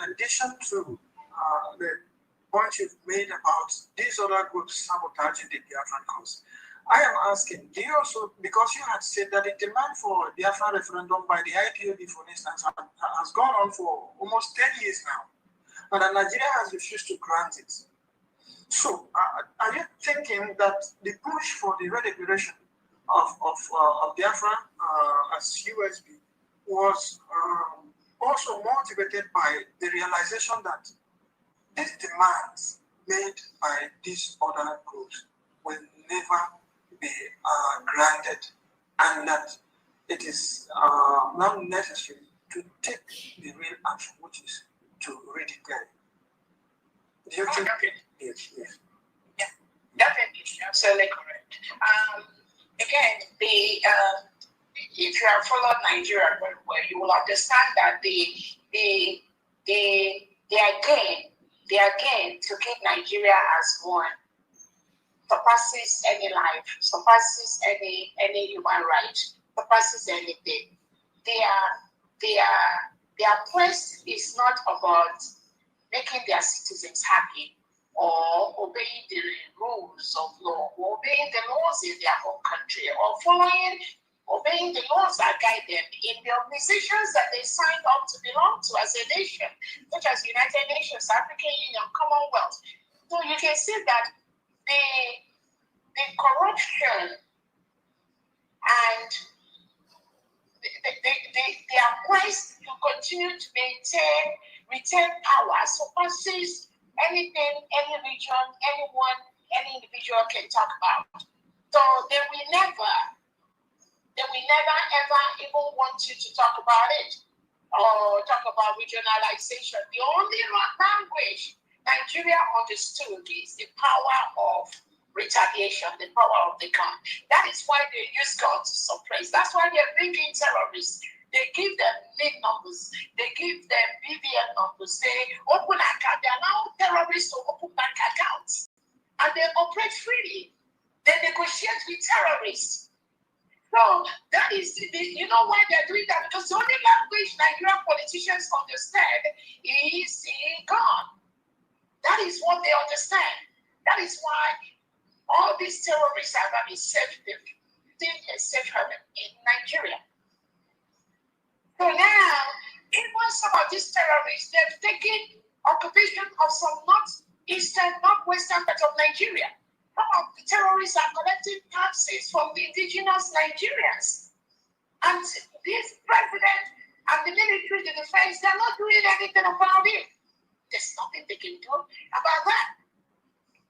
in addition to the point you've made about these other groups sabotaging the Biafran cause, I am asking, do you also, because you had said that the demand for a Biafran referendum by the IPOB, for instance, has gone on for almost 10 years now, and that Nigeria has refused to grant it. So, are you thinking that the push for the redeclaration of Biafra as USB was also motivated by the realization that these demands made by these other groups will never be granted, and that it is now necessary to take the real action, which is to redeclare? Do you think? Yes, yes. Yeah, definitely, absolutely correct. Again, if you have followed Nigeria very well, you will understand that they again to keep Nigeria as one surpasses any life, surpasses any human right, surpasses anything. Their quest is not about making their citizens happy or obeying the rules of law, or obeying the laws in their home country, or obeying the laws that guide them in the organizations that they signed up to belong to as a nation, such as United Nations, African Union, Commonwealth. So you can see that the corruption and their quest to continue to retain power surpasses anything, any region, anyone, any individual can talk about. So they will never ever even want you to talk about it or talk about regionalization. The only language Nigeria understood is the power of retaliation, the power of the gun. That is why they use guns to suppress. That's why they're bringing terrorists. They give them NIN numbers. They give them BVN numbers. They open account. They allow terrorists to open bank accounts. And they operate freely. They negotiate with terrorists. So that is, you know why they're doing that? Because the only language Nigerian politicians understand is gun. That is what they understand. That is why all these terrorists have been safe haven in Nigeria. So now, even some of these terrorists, they've taken occupation of some northwestern part of Nigeria. Some of the terrorists are collecting taxes from the indigenous Nigerians. And this president and the military, the defense, they're not doing anything about it. There's nothing they can do about that.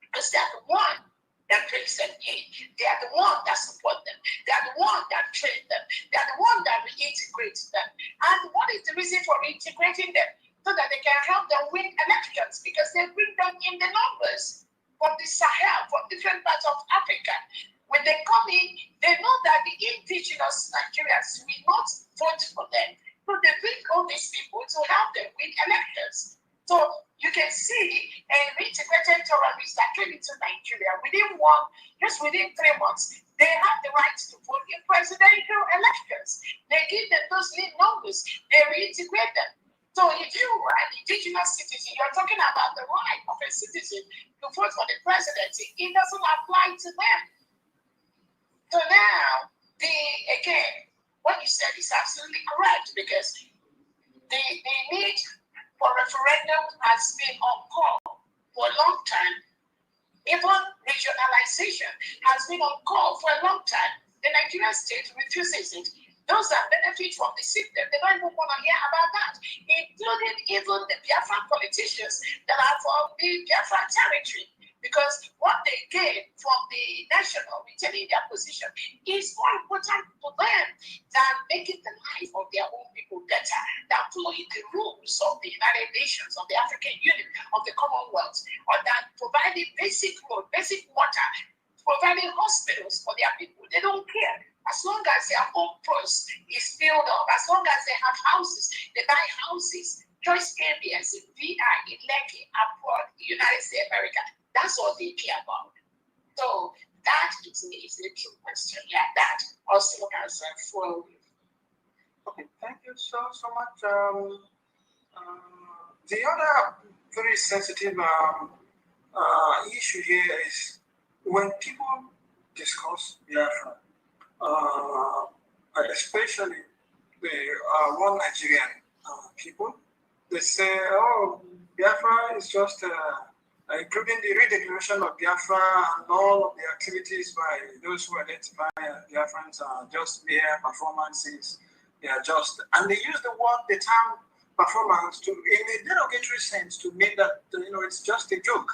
Because they're the one that brings them in. They are the one that support them. They are the one that train them. They are the one that reintegrates them. And what is the reason for reintegrating them? So that they can help them win elections, because they bring them in the numbers from the Sahel, from different parts of Africa. When they come in, they know that the indigenous Nigerians will not vote for them. So they bring all these people to help them win elections. So you can see a reintegrated terrorist that came into Nigeria within 3 months, they have the right to vote in presidential elections. They give them those lead numbers, they reintegrate them. So if you are an indigenous citizen, you're talking about the right of a citizen to vote for the presidency. It doesn't apply to them. So now, again, what you said is absolutely correct, because the need for referendum has been on call for a long time. Even regionalization has been on call for a long time. The Nigerian state refuses it. Those that benefit from the system, they don't even want to hear about that, including even the Biafran politicians that are from the Biafran territory. Because what they gain from the national retaining their position is more important to them than making the life of their own people better, than following the rules of the United Nations, of the African Union, of the Commonwealth, or than providing basic road, basic water, providing hospitals for their people. They don't care. As long as their home purse is filled up, as long as they have houses, they buy houses, choice areas in VI, in Lekki, abroad, the United States of America. That's all they care about. So that is the true question. Yeah, that also has a full. Okay, thank you so much, The other very sensitive issue here is when people discuss Biafra, especially the one Nigerian people, they say, oh, Biafra is just including the redeclaration of Biafra and all of the activities by those who identify Biafrans are just mere performances. They are just, and they use the term performance to, in a derogatory sense, to mean that it's just a joke.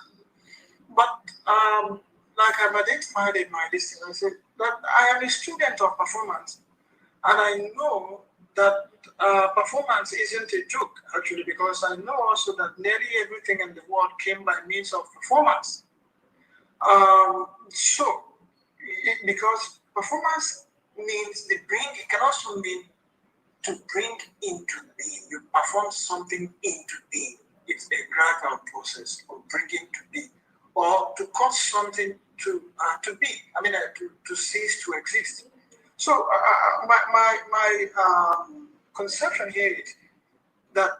But like I've identified in my listing, I said that I am a student of performance, and I know that performance isn't a joke, actually, because I know also that nearly everything in the world came by means of performance. Because performance means it can also mean to bring into being. You perform something into being. It's a gradual process of bringing to be, or to cause something to be. I mean, to cease to exist. So my conception here is that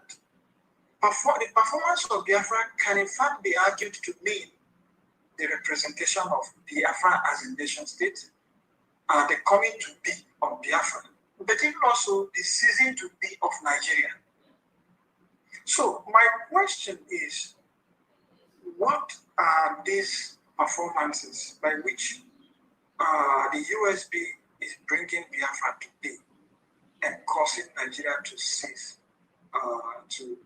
the performance of Biafra can in fact be argued to mean the representation of Biafra as a nation state, the coming to be of Biafra, but even also the ceasing to be of Nigeria. So my question is, what are these performances by which the USB is bringing Biafra to be and causing Nigeria to cease to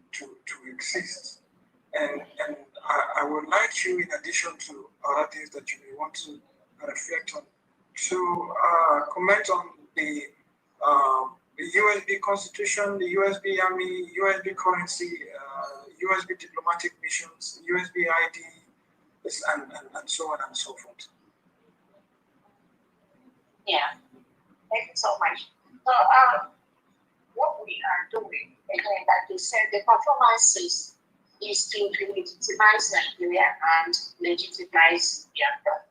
exist? And I would like you, in addition to other things that you may want to reflect on, to comment on the USB Constitution, the USB Army, USB currency, USB diplomatic missions, USB ID, and so on and so forth. Yeah, thank you so much. So, what we are doing, again, like you said, the performances is to legitimize Nigeria and legitimize Biafra.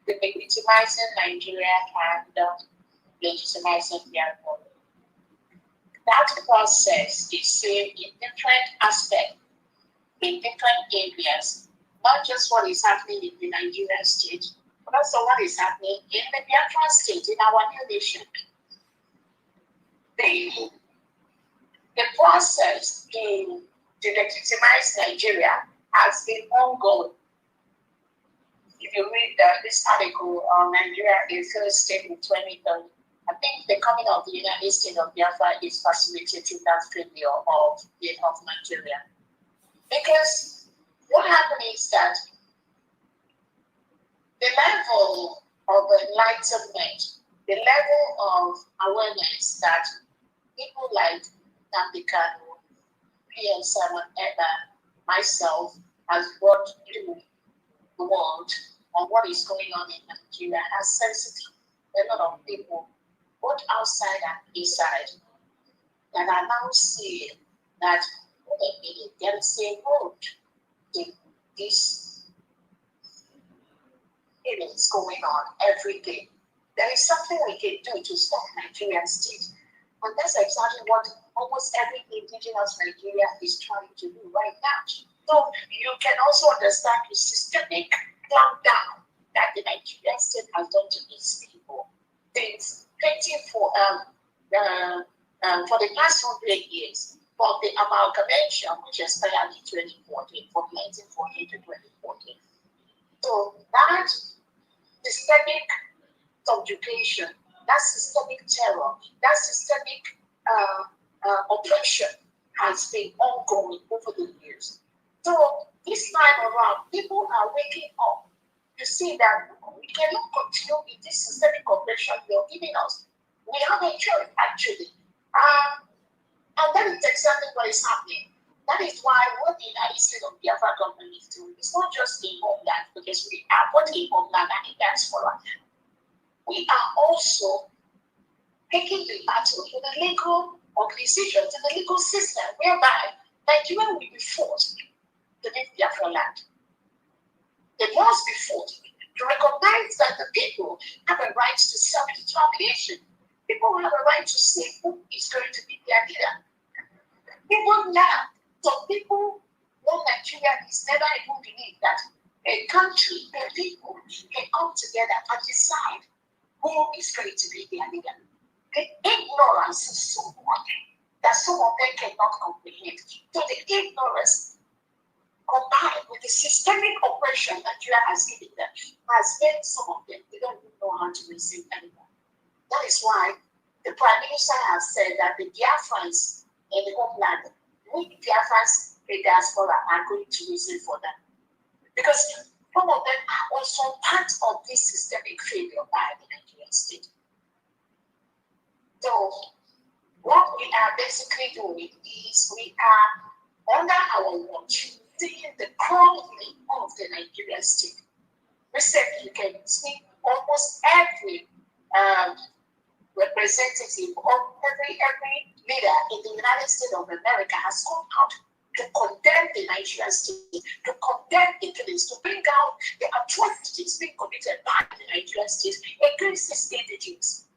The legitimizing Nigeria and legitimizing Biafra. That process is seen in different aspects, in different areas, not just what is happening in the Nigerian state, but also what is happening in the Biafran state, in our new nation. The process to delegitimize Nigeria has been ongoing. If you read this article on Nigeria, a failed state in 2030, I think the coming of the United States of Biafra is facilitating that failure of Nigeria. Because what happened is that the level of enlightenment, the level of awareness that people like Nnamdi Kanu, PM Simon Eba, myself, has brought to the world on what is going on in Nigeria has sensitive a lot of people, both outside and inside, that are now seeing that there is a road to this is going on every day. There is something we can do to stop Nigerian state. And that's exactly what almost every indigenous Nigeria is trying to do right now. So you can also understand the systemic clampdown that the Nigerian state has done to its people since for the past 100 years, from the amalgamation which expired in 2014, from 1948 to 2014. So that systemic subjugation, that systemic terror, that systemic oppression has been ongoing over the years. So this time around, people are waking up to see that we cannot continue with this systemic oppression they're giving us. We have a choice, actually. And that is exactly what is happening. That is why what the United States of Biafra government is doing is not just in homeland, because we are both in homeland and in diaspora. We are also taking the battle to the legal organizations, to the legal system, whereby Nigeria will be forced to leave Biafra land. They must be forced to recognize that the people have a right to self-determination. People have a right to say who is going to be their leader. People now So people, one Nigeria is never even believe that a country, a people can come together and decide who is going to be their leader. The ignorance is so much that some of them cannot comprehend. So the ignorance combined with the systemic oppression that you has given them has made some of them, they don't even know how to reason anymore. That is why the Prime Minister has said that the Biafrans in the homeland, we Biafrans, the diaspora, are going to reason for them. Because some of them are also part of this systemic failure by the Nigerian state. So what we are basically doing is we are under our watch seeing the crumbling of the Nigerian state. Recently, you can see almost every representative of every leader in the United States of America has come out to condemn the Nigerian state, to condemn the killings, to bring out the atrocities being committed by the Nigerian state against the state regimes.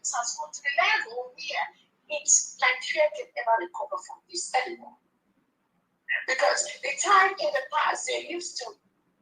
Has gone to the level where Nigeria can never recover from this anymore. Because the time in the past they used to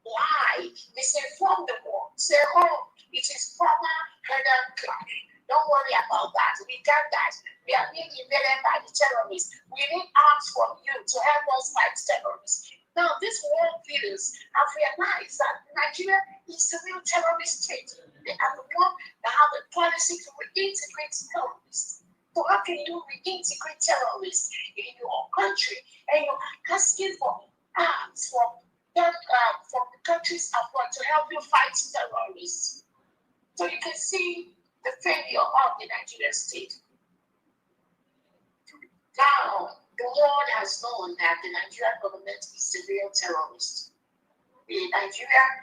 lie, misinform the world, say, oh, it is former Herdan Clark. Don't worry about that. We got that. We are being invaded by the terrorists. We need arms from you to help us fight terrorists. Now, these world leaders have realized that Nigeria is a real terrorist state. They are the one that have a policy to reintegrate terrorists. So how can you reintegrate terrorists in your country and you're asking for arms from the countries abroad to help you fight terrorists? So you can see the failure of the Nigerian state. Now, the world has known that the Nigerian government is the real terrorist. The Nigerian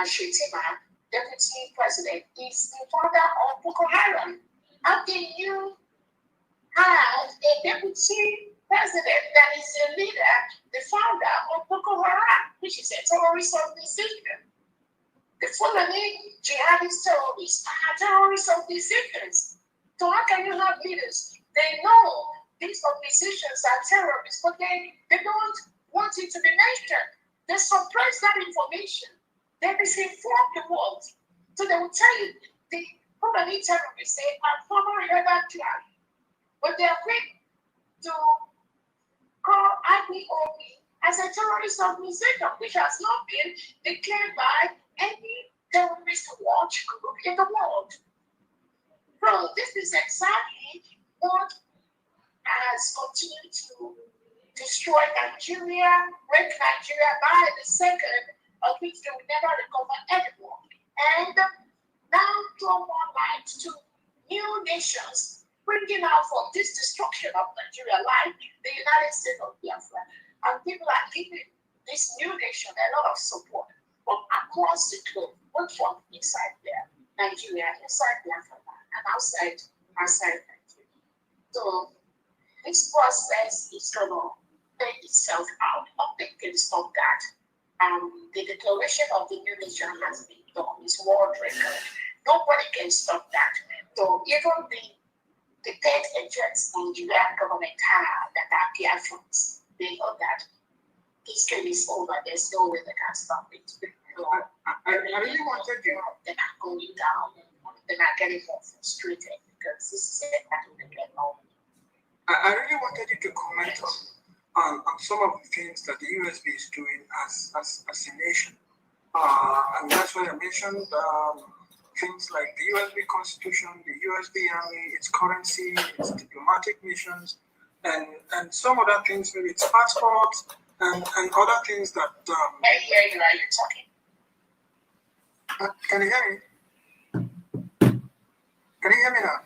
Shetima, deputy president, is the founder of Boko Haram. How can you have a deputy president that is a leader, the founder of Boko Haram, which is a terrorist organization? The Fulani jihadist terrorists are terrorist organizations. So how can you have leaders? They know these organizations are terrorists, but they don't want it to be mentioned. They suppress that information. They misinform the world. So they will tell you the Fulani terrorists, they are former Herdan Clark, but they are quick to call IPOB as a terrorist organization, which has not been declared by any terrorist watch group in the world. So this is exactly what has continued to destroy Nigeria, break Nigeria by the second, of which they will never recover anymore. And now draw more light to new nations bringing out from this destruction of Nigeria, like the United States of Biafra. And people are giving this new nation a lot of support from across the globe, both from inside there, Nigeria, inside Biafra, and outside Nigeria. So this process is going to play itself out. Nothing can stop that. The declaration of the new nation has been done. It's world record. Nobody can stop that. So even the dead agents Nigerian government have that are Biafrans, they know that this game is over. There's no way they can stop it. So, I really wanted you. They're not going down. They're not getting more frustrated because this is a battle they get on. I really wanted you to comment on some of the things that the USB is doing as a nation. And that's why I mentioned things like the USB Constitution, the USB Army, its currency, its diplomatic missions, and some other things, maybe its passports and other things that. I hear you. Are you talking? Can you hear me? Can you hear me now?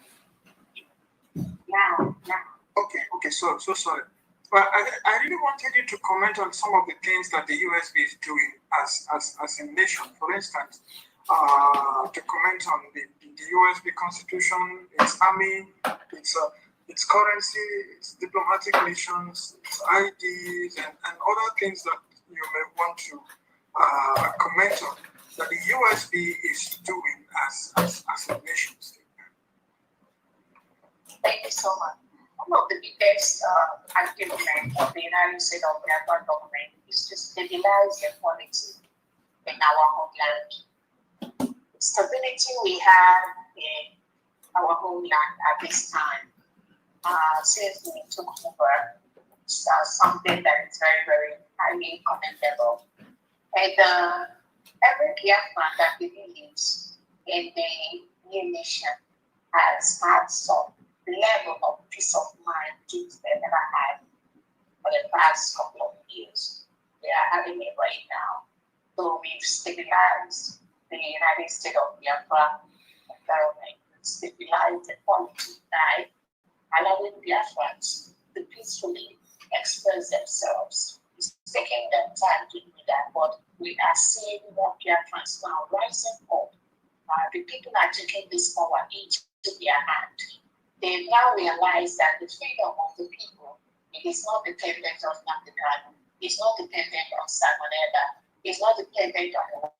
Now. Okay. So sorry. Well, I really wanted you to comment on some of the things that the USB is doing as a nation. For instance, to comment on the USB Constitution, its army, its currency, its diplomatic missions, its IDs, and other things that you may want to comment on that the USB is doing as a nation state. Thank you so much. One of the biggest arguments of the United States of Biafra government is to stabilize the polity in our homeland. Stability we have in our homeland at this time, since we took over, is something that is very, very highly commendable. And every Biafran that believes in the new nation has had some level of peace of mind which they never had for the past couple of years. They are having it right now. So we've stabilized the United States of Biafra environment, stabilized the polity by allowing Biafrans to peacefully express themselves. It's taking them time to do that, but we are seeing more Biafrans now rising up. The people are taking this power into their hand. They now realize that the freedom of the people, it is not dependent on African, it's not dependent on Salmonella, it's not dependent on